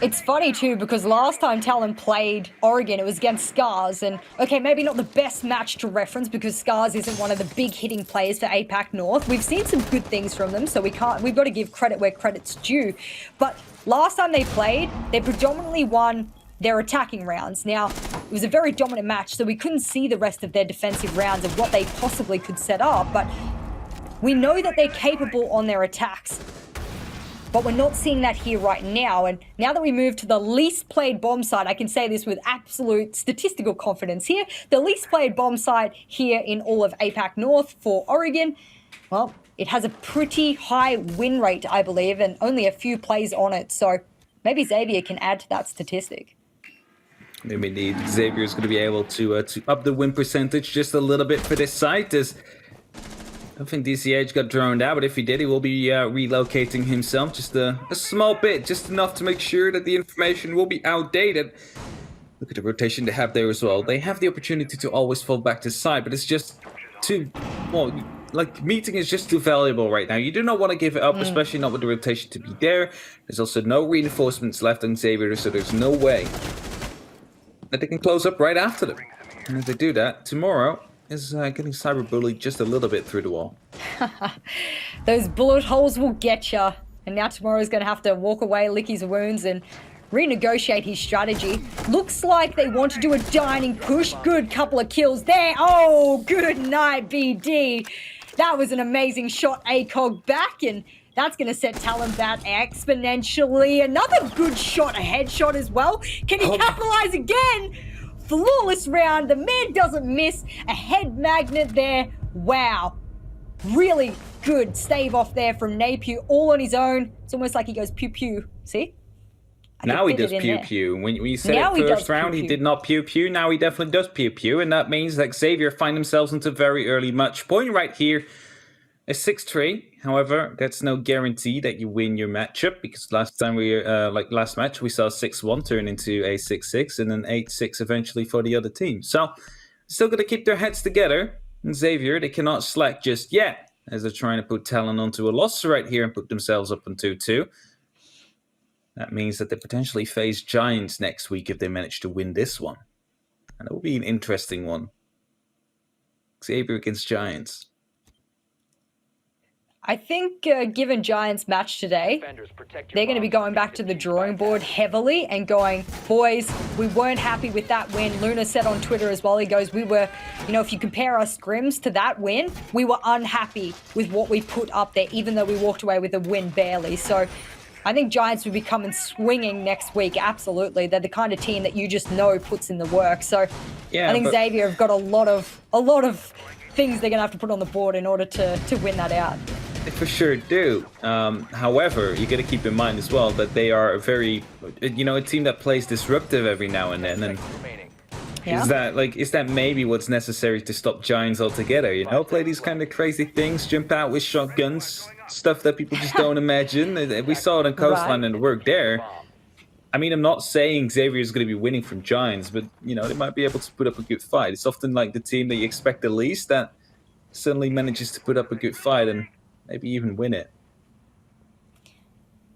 It's funny too, because last time Talon played Oregon, it was against Scars, and okay, maybe not the best match to reference because Scars isn't one of the big hitting players for APAC North. We've seen some good things from them, so we've got to give credit where credit's due. But last time they played, they predominantly won their attacking rounds. Now, it was a very dominant match, so we couldn't see the rest of their defensive rounds of what they possibly could set up, but we know that they're capable on their attacks. But we're not seeing that here right now. And now that we move to the least played bomb site, I can say this with absolute statistical confidence here. The least played bomb site here in all of APAC North for Oregon, well, it has a pretty high win rate, I believe, and only a few plays on it. So maybe Xavier can add to that statistic. Maybe indeed Xavier is going to be able to up the win percentage just a little bit for this site, as I don't think DCH got droned out, but if he did, he will be relocating himself just a small bit, just enough to make sure that the information will be outdated. Look at the rotation they have there as well. They have the opportunity to always fall back to side, but it's just too, well, like, meeting is just too valuable right now. You do not want to give it up, especially not with the rotation to be there. There's also no reinforcements left on Xavier, so there's no way that they can close up right after them. And if they do that, tomorrow is getting cyberbullied just a little bit through the wall. Those bullet holes will get ya. And now tomorrow's going to have to walk away, lick his wounds, and renegotiate his strategy. Looks like they want to do a dining push. Good couple of kills there. Oh, good night, BD. That was an amazing shot, ACOG back, and that's going to set Talon back exponentially. Another good shot, a headshot as well. Can he capitalize again? Flawless round. The man doesn't miss. A head magnet there. Wow. Really good stave off there from Napier, all on his own. It's almost like he goes pew pew. See? Now he does pew pew. When you said it first round, he did not pew pew. Now he definitely does pew pew. And that means that Xavier find themselves into very early match point right here. A 6-3. However, that's no guarantee that you win your matchup, because last time last match, we saw 6-1 turn into a 6-6 and an 8-6 eventually for the other team. So, still going to keep their heads together. And Xavier, they cannot slack just yet, as they're trying to put Talon onto a loss right here and put themselves up on 2-2. That means that they potentially face Giants next week if they manage to win this one. And it will be an interesting one. Xavier against Giants. I think given Giants' match today, they're going to be going back to the drawing board heavily and going, boys, we weren't happy with that win. Luna said on Twitter as well, he goes, we were, if you compare our scrims to that win, we were unhappy with what we put up there, even though we walked away with a win barely. So I think Giants will be coming swinging next week, absolutely. They're the kind of team that you just know puts in the work. So yeah, I think Xavier have got a lot of things they're going to have to put on the board in order to win that out. They for sure do. However, you got to keep in mind as well that they are a very, a team that plays disruptive every now and then. And is that maybe what's necessary to stop Giants altogether? Play these kind of crazy things, jump out with shotguns, stuff that people just don't imagine. We saw it on Coastline and it worked there. I mean, I'm not saying Xavier is going to be winning from Giants, but they might be able to put up a good fight. It's often like the team that you expect the least that suddenly manages to put up a good fight and maybe even win it.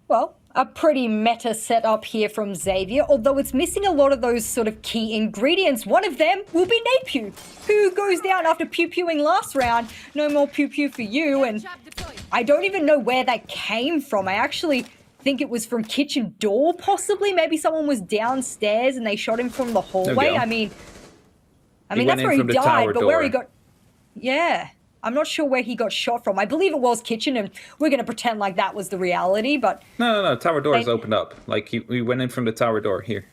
Well, a pretty meta setup here from Xavier, although it's missing a lot of those sort of key ingredients. One of them will be Napew, who goes down after pew-pewing last round. No more pew-pew for you, and I don't even know where that came from. I actually think it was from kitchen door, possibly. Maybe someone was downstairs and they shot him from the hallway. I mean that's where he died, but where he got... Yeah. I'm not sure where he got shot from. I believe it was kitchen, and we're going to pretend like that was the reality, but... No. Tower door is opened up. Like, we went in from the tower door. Here.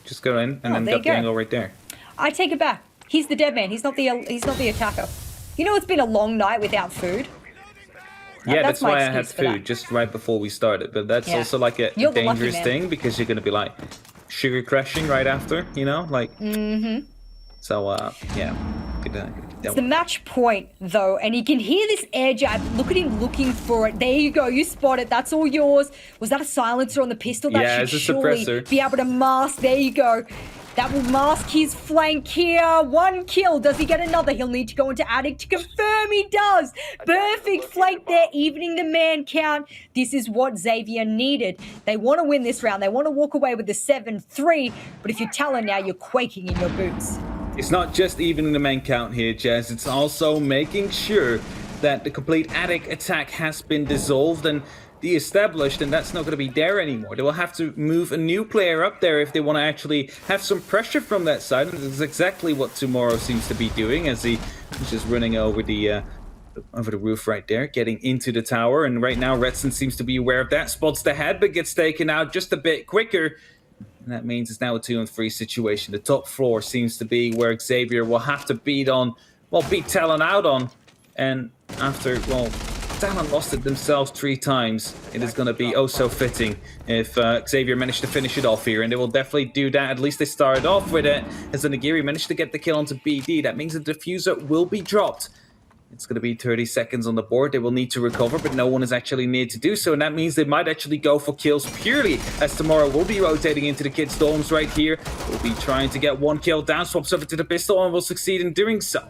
Just go in, and then got the angle right there. I take it back. He's the dead man. He's not the attacker. You know, it's been a long night without food. Yeah, that's why I had food just right before we started. But that's also like a dangerous thing, because you're going to be like sugar crashing right after, you know? Like, So, yeah. It's the match point, though, and you can hear this air jab. Look at him looking for it. There you go. You spot it. That's all yours. Was that a silencer on the pistol? That should surely be able to mask. There you go. That will mask his flank here. 1 kill. Does he get another? He'll need to go into attic to confirm he does. Perfect flank there, evening the man count. This is what Xavier needed. They want to win this round. They want to walk away with the 7-3. But if you're Talon now, you're quaking in your boots. It's not just evening the man count here, Jazz. It's also making sure that the complete attic attack has been dissolved and de-established, and that's not going to be there anymore. They will have to move a new player up there if they want to actually have some pressure from that side. And this is exactly what Tomorrow seems to be doing, as he's just running over the roof right there, getting into the tower. And right now, Redson seems to be aware of that. Spots the head, but gets taken out just a bit quicker. And that means it's now a 2-on-3 situation. The top floor seems to be where Xavier will have to beat Talon out on. And after, Talon lost it themselves 3 times. It is going to be so fitting if Xavier managed to finish it off here. And they will definitely do that. At least they started off with it. As the Nagiri managed to get the kill onto BD. That means the diffuser will be dropped. It's going to be 30 seconds on the board. They will need to recover, but no one is actually near to do so. And that means they might actually go for kills purely, as Tomorrow will be rotating into the kids' dorms right here. Will be trying to get 1 kill down, swaps over to the pistol, and will succeed in doing so.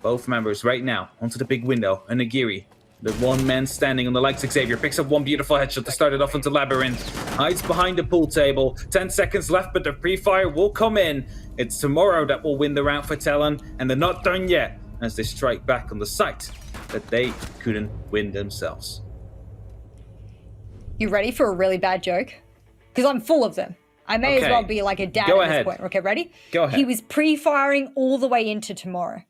Both members right now onto the big window. And Nagiri, the one man standing on the likes of Xavier, picks up 1 beautiful headshot to start it off into Labyrinth. Hides behind the pool table. 10 seconds left, but the pre-fire will come in. It's Tomorrow that will win the round for Talon, and they're not done yet, as they strike back on the site that they couldn't win themselves. You ready for a really bad joke? Because I'm full of them. I may as well be like a dad at this point. Okay, ready? Go ahead. He was pre-firing all the way into Tomorrow.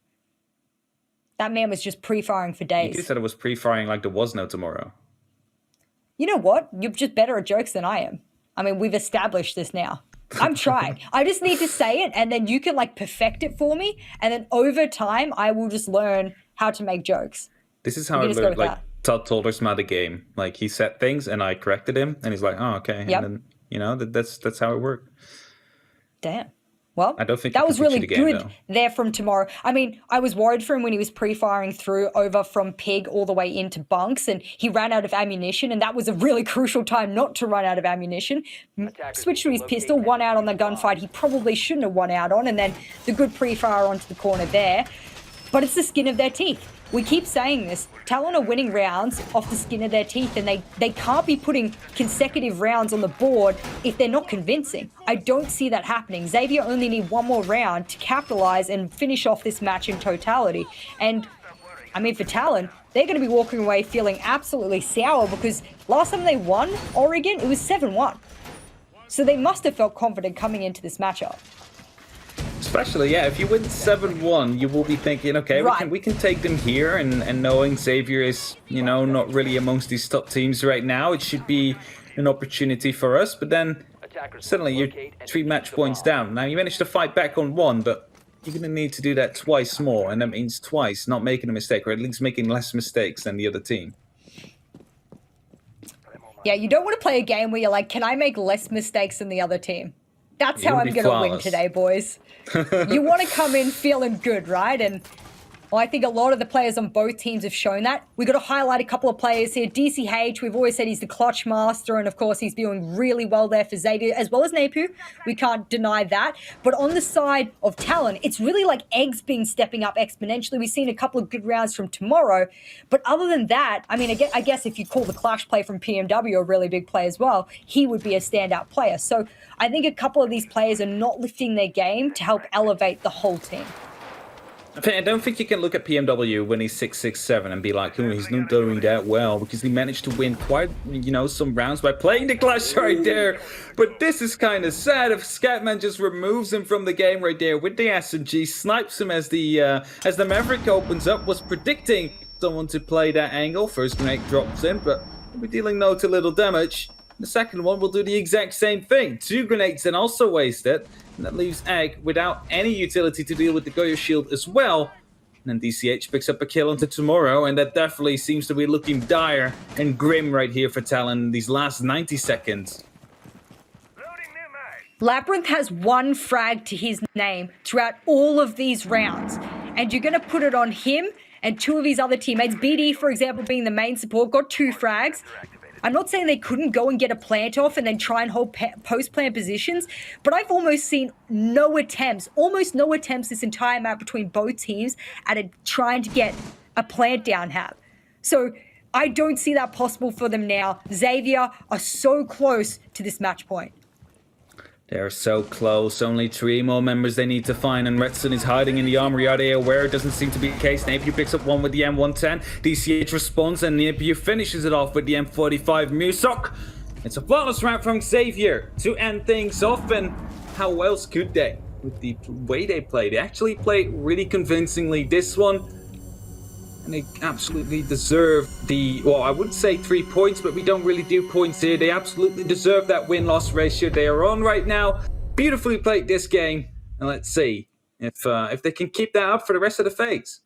That man was just pre-firing for days. You said it was pre-firing like there was no tomorrow. You know what? You're just better at jokes than I am. I mean, we've established this now. I'm trying. I just need to say it, and then you can like perfect it for me, and then over time, I will just learn how to make jokes. This is how I learned. Like Todd told us about the game. Like he said things, and I corrected him, and he's like, "Oh, okay." Yep. And then that's how it worked. Damn. Well, I don't think that was really game, good though. there from Tomorrow. I mean, I was worried for him when he was pre-firing through over from Pig all the way into bunks, and he ran out of ammunition, and that was a really crucial time not to run out of ammunition. Switched to his pistol, won out on the gunfight he probably shouldn't have won out on, and then the good pre-fire onto the corner there. But it's the skin of their teeth. We keep saying this. Talon are winning rounds off the skin of their teeth, and they can't be putting consecutive rounds on the board if they're not convincing. I don't see that happening. Xavier only need 1 more round to capitalize and finish off this match in totality. And, I mean, for Talon, they're going to be walking away feeling absolutely sour because last time they won Oregon, it was 7-1. So they must have felt confident coming into this matchup. Especially, yeah, if you win 7-1, you will be thinking, okay, we can take them here, and knowing Xavier is, not really amongst these top teams right now, it should be an opportunity for us. But then suddenly you're 3 match points down. Now you managed to fight back on 1, but you're going to need to do that twice more, and that means twice not making a mistake, or at least making less mistakes than the other team. Yeah, you don't want to play a game where you're like, can I make less mistakes than the other team? That's how I'm going to win today, boys. You want to come in feeling good, right? And I think a lot of the players on both teams have shown that. We've got to highlight a couple of players here. DCH, we've always said he's the clutch master, and of course he's doing really well there for Xavier, as well as Napu. We can't deny that. But on the side of Talon, it's really like Eggs being stepping up exponentially. We've seen a couple of good rounds from Tomorrow. But other than that, I mean, I guess if you call the Clash play from PMW a really big play as well, he would be a standout player. So I think a couple of these players are not lifting their game to help elevate the whole team. I don't think you can look at PMW when he's 6-6-7 and be like, oh, he's not doing that well, because he managed to win quite, some rounds by playing the Clash right there. But this is kind of sad. If Scatman just removes him from the game right there with the SMG, snipes him as the Maverick opens up, was predicting someone to play that angle. First grenade drops in, but we'll be dealing no to little damage. The second one will do the exact same thing. 2 grenades and also waste it. And that leaves Egg without any utility to deal with the Goyo shield as well. And then DCH picks up a kill onto Tomorrow, and that definitely seems to be looking dire and grim right here for Talon in these last 90 seconds. Labyrinth has 1 frag to his name throughout all of these rounds. And you're going to put it on him and 2 of his other teammates. BD, for example, being the main support, got 2 frags. I'm not saying they couldn't go and get a plant off and then try and hold post-plant positions, but I've almost seen almost no attempts this entire map between both teams at trying to get a plant down Hab. So I don't see that possible for them now. Xavier are so close to this match point. They're so close. Only 3 more members they need to find, and Redstone is hiding in the armory. Are they aware? It doesn't seem to be the case. Napier picks up one with the M110. DCH responds, and Napier finishes it off with the M45 Musok. It's a flawless round from Xavier to end things off, and how else could they? With the way they play, they actually played really convincingly this one. And they absolutely deserve I would say 3 points, but we don't really do points here. They absolutely deserve that win-loss ratio they are on right now. Beautifully played this game. And let's see if they can keep that up for the rest of the phase.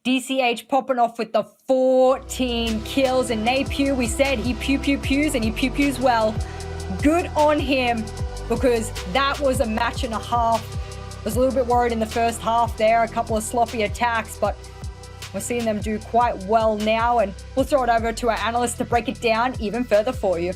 DCH popping off with the 14 kills. And Napier, we said he pews and he pews well. Good on him, because that was a match and a half. Was a little bit worried in the first half there, a couple of sloppy attacks, but we're seeing them do quite well now, and we'll throw it over to our analyst to break it down even further for you.